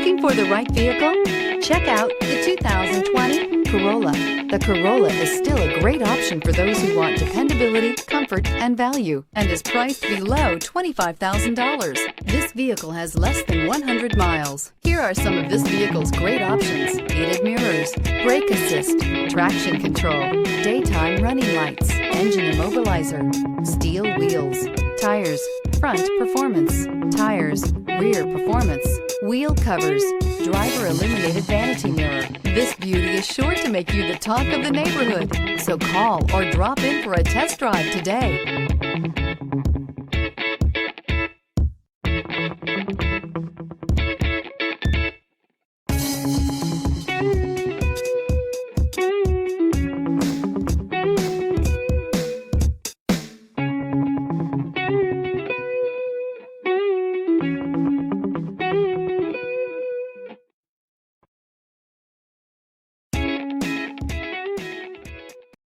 Looking for the right vehicle? Check out the 2020 Corolla. The Corolla is still a great option for those who want dependability, comfort, and value, and is priced below $25,000. This vehicle has less than 100 miles. Here are some of this vehicle's great options: heated mirrors, brake assist, traction control, daytime running lights, engine immobilizer, steel wheels, tires, front performance, tires, rear performance, wheel covers, driver illuminated vanity mirror. This beauty is sure to make you the talk of the neighborhood. So call or drop in for a test drive today.